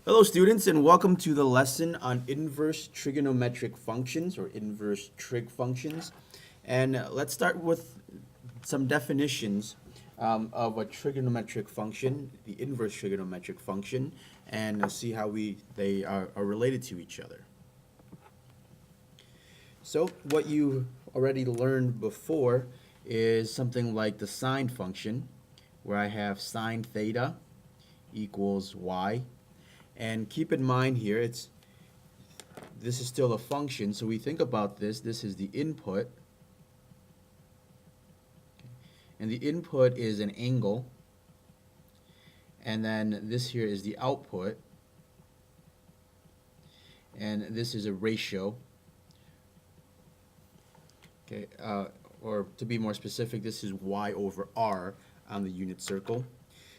Hello students and welcome to the lesson on inverse trigonometric functions or inverse trig functions. And let's start with some definitions of a trigonometric function, the inverse trigonometric function, and see how they are related to each other. So what you already learned before is something like the sine function, where I have sine theta equals y. And keep in mind here, this is still a function, so we think about this. This is the input, and the input is an angle, and then this here is the output, and this is a ratio. Okay, or to be more specific, this is y over r on the unit circle.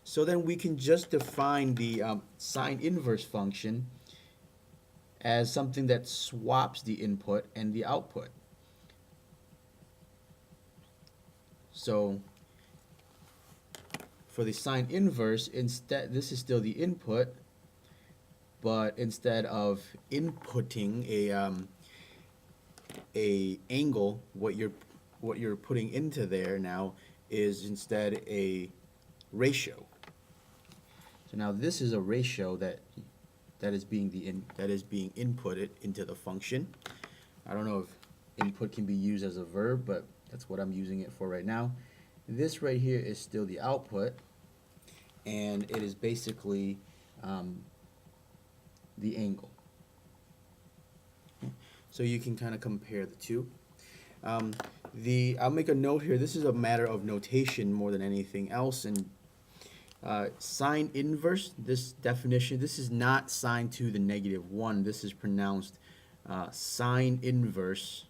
So then we can just define the sine inverse function as something that swaps the input and the output. So for the sine inverse, instead, this is still the input, but instead of inputting a angle, what you're putting into there now is instead a ratio. So now this is a ratio that is being inputted into the function. I don't know if input can be used as a verb, but that's what I'm using it for right now. This right here is still the output, and it is basically the angle. So you can kind of compare the two. I'll make a note here. This is a matter of notation more than anything else, and sine inverse, this definition, this is not sine to the negative 1. This is pronounced sine inverse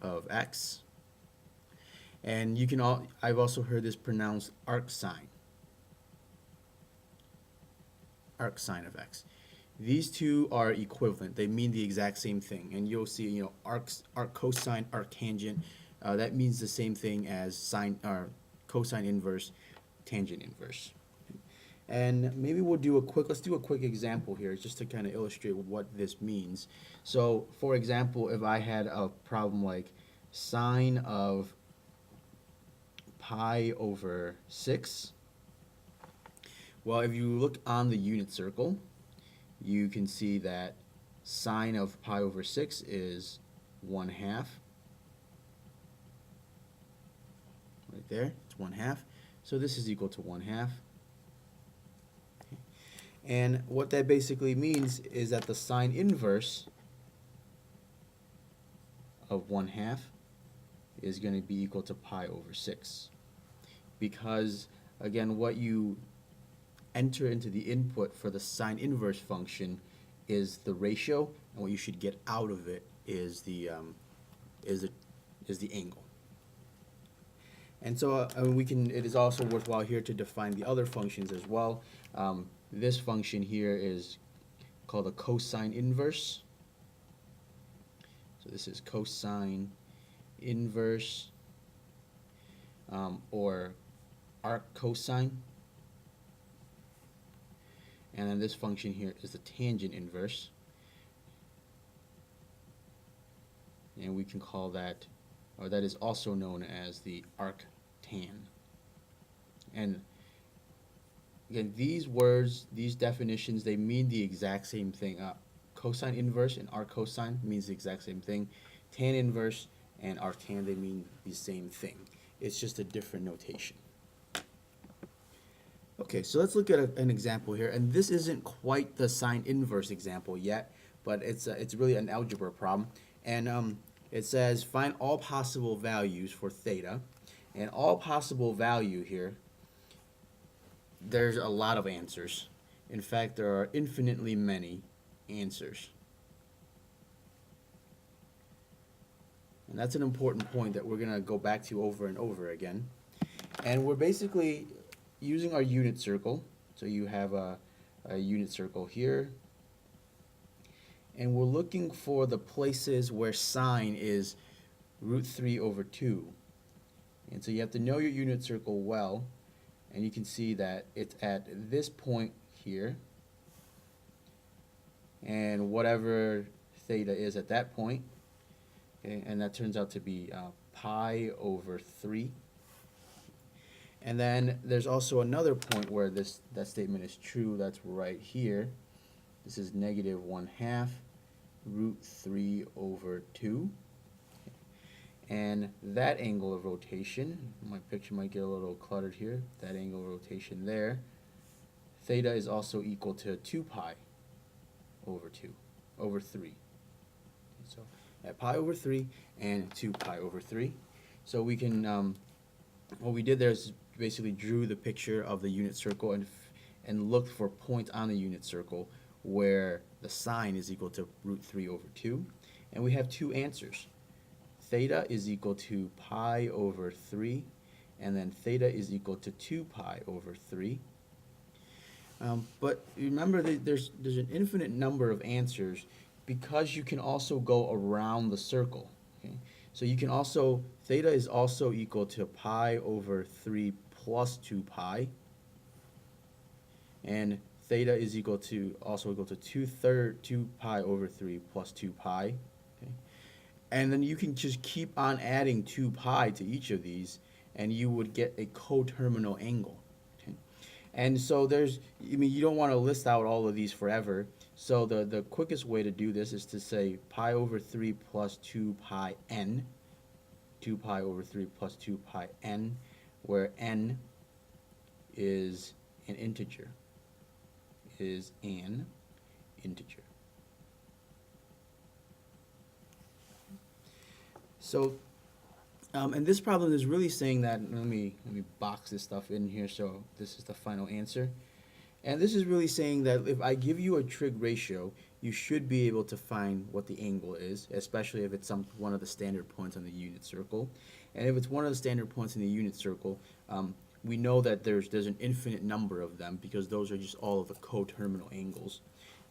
of x. And I've also heard this pronounced arc sine of x. These two are equivalent. They mean the exact same thing. And you'll see, arc cosine, arc tangent, that means the same thing as sine or cosine inverse, tangent inverse. And maybe let's do a quick example here just to kind of illustrate what this means. So, for example, if I had a problem like sine of pi over 6, well, if you look on the unit circle, you can see that sine of pi over 6 is 1/2. Right there, it's 1/2. So this is equal to 1/2. And what that basically means is that the sine inverse of 1/2 is going to be equal to pi over 6. Because, again, what you enter into the input for the sine inverse function is the ratio, and what you should get out of it is the angle. And so it is also worthwhile here to define the other functions as well. This function here is called a cosine inverse. So this is cosine inverse, or arc cosine. And then this function here is the tangent inverse. And we can call that, or that is also known as the arc tan. And again, these words, these definitions, they mean the exact same thing. Cosine inverse and arc cosine means the exact same thing. Tan inverse and arctan, they mean the same thing. It's just a different notation. Okay, so let's look at an example here, and this isn't quite the sine inverse example yet, but it's really an algebra problem. And it says find all possible values for theta, and all possible value here, there's a lot of answers. In fact, there are infinitely many answers. And that's an important point that we're going to go back to over and over again. And we're basically using our unit circle. So you have a unit circle here. And we're looking for the places where sine is root 3 over 2. And so you have to know your unit circle well, and you can see that it's at this point here, and whatever theta is at that point, okay, and that turns out to be pi over 3. And then there's also another point where that statement is true. That's right here. This is negative 1/2 root 3 over 2. And that angle of rotation, my picture might get a little cluttered here, that angle of rotation there, theta is also equal to 2 pi over 3. So at pi over 3 and 2 pi over 3. So we can, what we did there is basically drew the picture of the unit circle and looked for points on the unit circle where the sine is equal to root 3 over 2. And we have two answers. Theta is equal to pi over 3, and then theta is equal to 2 pi over 3. But remember that there's an infinite number of answers because you can also go around the circle. Okay? So you can also, theta is also equal to pi over 3 plus 2 pi, and theta is also equal to 2 pi over 3 plus 2 pi. Okay? And then you can just keep on adding 2 pi to each of these, and you would get a coterminal angle. Okay? And so you don't want to list out all of these forever. So the quickest way to do this is to say pi over 3 plus 2 pi n, 2 pi over 3 plus 2 pi n, where n is an integer, So, and this problem is really saying that, let me box this stuff in here, so this is the final answer. And this is really saying that if I give you a trig ratio, you should be able to find what the angle is, especially if it's one of the standard points on the unit circle. And if it's one of the standard points in the unit circle, we know that there's an infinite number of them because those are just all of the coterminal angles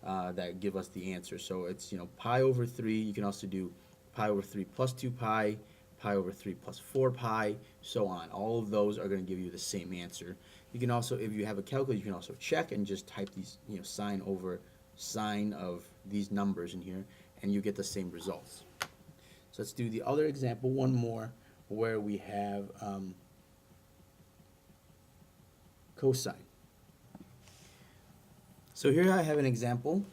that give us the answer. So it's, pi over 3. You can also do pi over 3 plus 2 pi, pi over 3 plus 4 pi, so on. All of those are going to give you the same answer. You can also, if you have a calculator, you can also check and just type these, sine over sine of these numbers in here, and you get the same results. So let's do the other example, one more, where we have cosine. So here I have an example.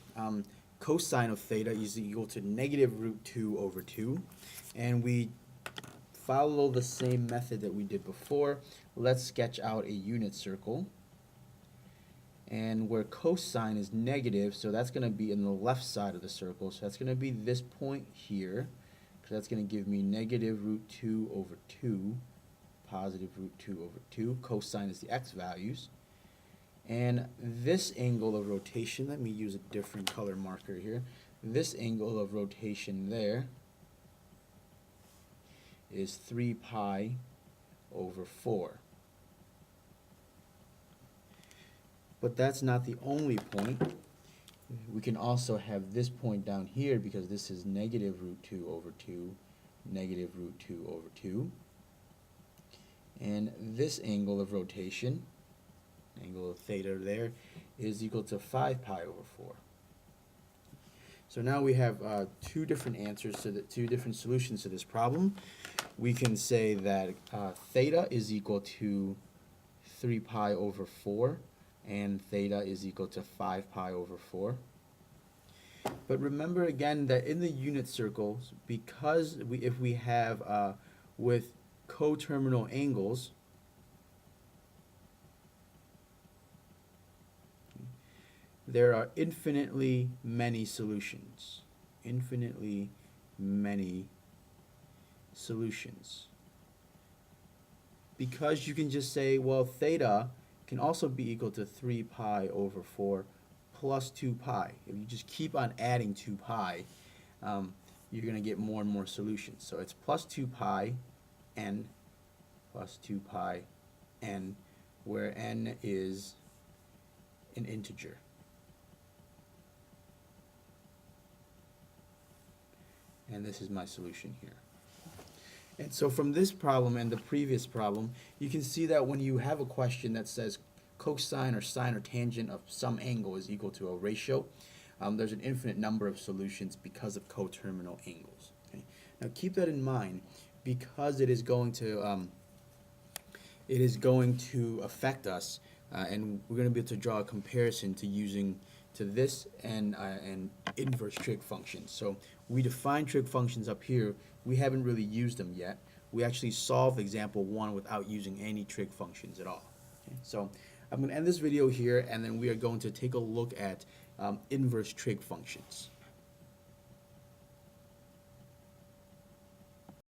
Cosine of theta is equal to negative root 2 over 2. And we follow the same method that we did before. Let's sketch out a unit circle. And where cosine is negative, so that's going to be in the left side of the circle. So that's going to be this point here. So that's going to give me negative root 2 over 2, positive root 2 over 2. Cosine is the x values. And this angle of rotation, let me use a different color marker here. This angle of rotation there is 3 pi over 4. But that's not the only point. We can also have this point down here because this is negative root 2 over 2, negative root 2 over 2. And this angle of rotation, angle of theta there, is equal to 5 pi over 4. So now we have two different answers to two different solutions to this problem. We can say that theta is equal to 3 pi over 4, and theta is equal to 5 pi over 4. But remember again that in the unit circles, because if we have with coterminal angles, there are infinitely many solutions. Infinitely many solutions. Because you can just say, well, theta can also be equal to 3 pi over 4 plus 2 pi. If you just keep on adding 2 pi, you're going to get more and more solutions. So it's plus 2 pi n plus 2 pi n, where n is an integer. And this is my solution here. And so from this problem and the previous problem, you can see that when you have a question that says cosine or sine or tangent of some angle is equal to a ratio, there's an infinite number of solutions because of coterminal angles. Okay? Now keep that in mind because it is going to affect us, and we're going to be able to draw a comparison to using to this and inverse trig functions. So we define trig functions up here. We haven't really used them yet. We actually solved example 1 without using any trig functions at all. Okay? So I'm going to end this video here, and then we are going to take a look at inverse trig functions.